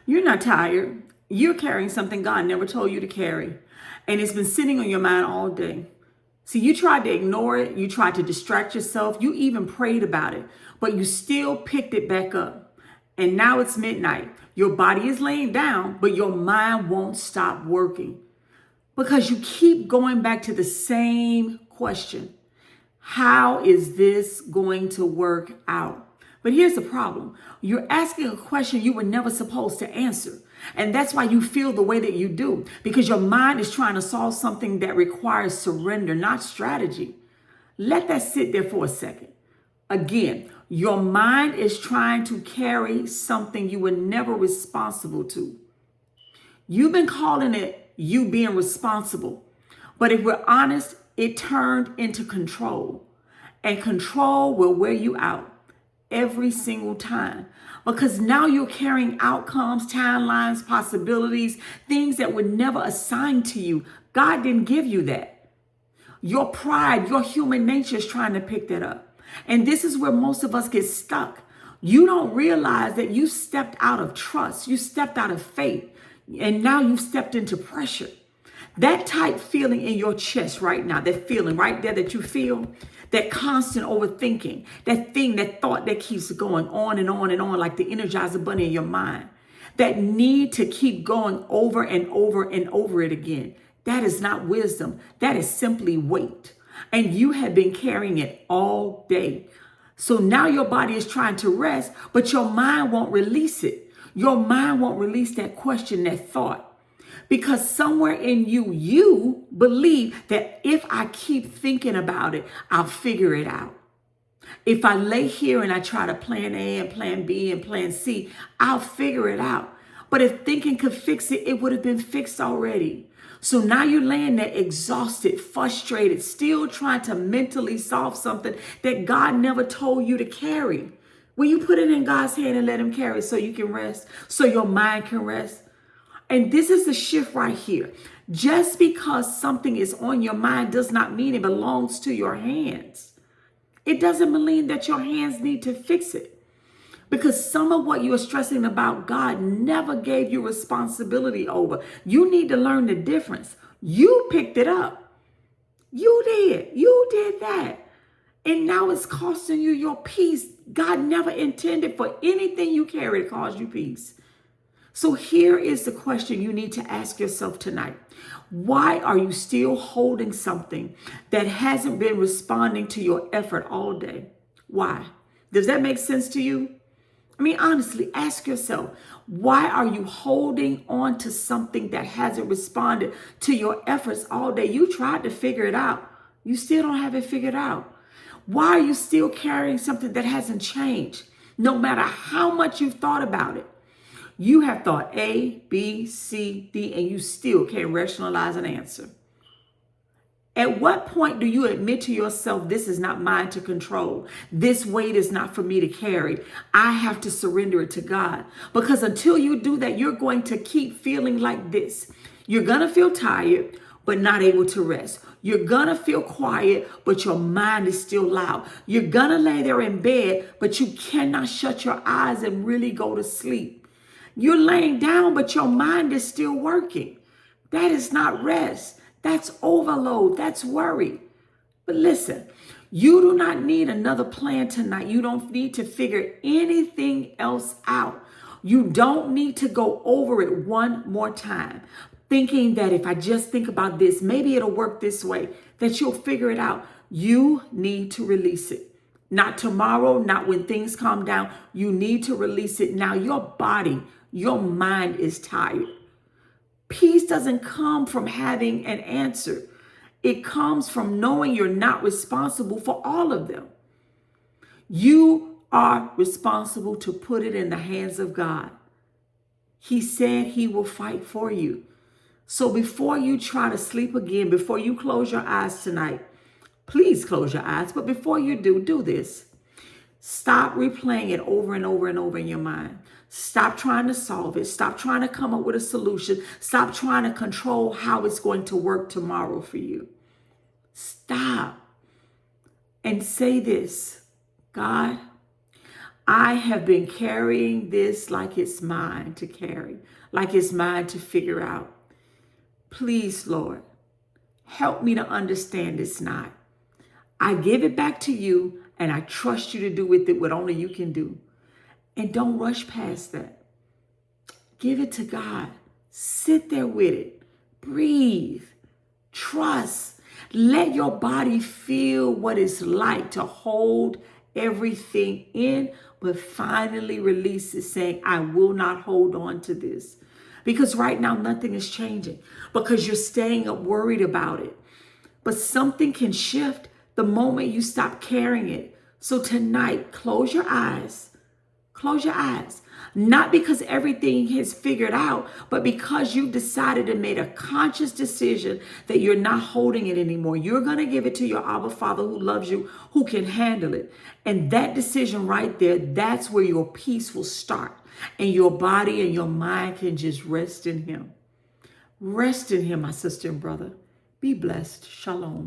You're not tired. You're carrying something God never told you to carry. And it's been sitting on your mind all day. See, you tried to ignore it. You tried to distract yourself. You even prayed about it, but you still picked it back up. And now it's midnight. Your body is laying down, but your mind won't stop working because you keep going back to the same question. How is this going to work out? But here's the problem. You're asking a question you were never supposed to answer. And that's why you feel the way that you do, because your mind is trying to solve something that requires surrender, not strategy. Let that sit there for a second. Again, your mind is trying to carry something you were never responsible to. You've been calling it you being responsible. But if we're honest, it turned into control. And control will wear you out every single time. Because now you're carrying outcomes, timelines, possibilities, things that were never assigned to you. God didn't give you that. Your pride, your human nature is trying to pick that up. And this is where most of us get stuck. You don't realize that you stepped out of trust. You stepped out of faith. And now you've stepped into pressure. That tight feeling in your chest right now, that feeling right there that you feel, that constant overthinking, that thing, that thought that keeps going on and on and on like the Energizer Bunny in your mind, that need to keep going over and over and over it again. That is not wisdom. That is simply weight. And you have been carrying it all day. So now your body is trying to rest, but your mind won't release it. Your mind won't release that question, that thought. Because somewhere in you, you believe that if I keep thinking about it, I'll figure it out. If I lay here and I try to plan A and plan B and plan C, I'll figure it out. But if thinking could fix it, it would have been fixed already. So now you're laying there exhausted, frustrated, still trying to mentally solve something that God never told you to carry. Will you put it in God's hand and let him carry it so you can rest, so your mind can rest? And this is the shift right here. Just because something is on your mind does not mean it belongs to your hands. It doesn't mean that your hands need to fix it. Because some of what you're stressing about, God never gave you responsibility over. You need to learn the difference. You picked it up. You did. You did that. And now it's costing you your peace. God never intended for anything you carry to cause you peace. So here is the question you need to ask yourself tonight. Why are you still holding something that hasn't been responding to your effort all day? Why? Does that make sense to you? I mean, honestly, ask yourself, why are you holding on to something that hasn't responded to your efforts all day? You tried to figure it out. You still don't have it figured out. Why are you still carrying something that hasn't changed? No matter how much you've thought about it. You have thought A, B, C, D, and you still can't rationalize an answer. At what point do you admit to yourself, this is not mine to control? This weight is not for me to carry. I have to surrender it to God. Because until you do that, you're going to keep feeling like this. You're going to feel tired, but not able to rest. You're going to feel quiet, but your mind is still loud. You're going to lay there in bed, but you cannot shut your eyes and really go to sleep. You're laying down, but your mind is still working. That is not rest. That's overload. That's worry. But listen, you do not need another plan tonight. You don't need to figure anything else out. You don't need to go over it one more time, thinking that if I just think about this, maybe it'll work this way, that you'll figure it out. You need to release it. Not tomorrow, not when things calm down. You need to release it now. Your body, your mind is tired. Peace doesn't come from having an answer. It comes from knowing you're not responsible for all of them. You are responsible to put it in the hands of God. He said he will fight for you. So before you try to sleep again, before you close your eyes tonight, please close your eyes. But before you do this. Stop replaying it over and over and over in your mind. Stop trying to solve it. Stop trying to come up with a solution. Stop trying to control how it's going to work tomorrow for you. Stop and say this, God, I have been carrying this like it's mine to carry, like it's mine to figure out. Please, Lord, help me to understand it's not. I give it back to you, and I trust you to do with it what only you can do. And don't rush past that. Give it to God. Sit there with it. Breathe. Trust. Let your body feel what it's like to hold everything in, but finally release it, saying, I will not hold on to this. Because right now, nothing is changing because you're staying up worried about it. But something can shift the moment you stop carrying it. So tonight, close your eyes. Close your eyes. Not because everything is figured out, but because you've decided and made a conscious decision that you're not holding it anymore. You're going to give it to your Abba Father who loves you, who can handle it. And that decision right there, that's where your peace will start. And your body and your mind can just rest in Him. Rest in Him, my sister and brother. Be blessed. Shalom.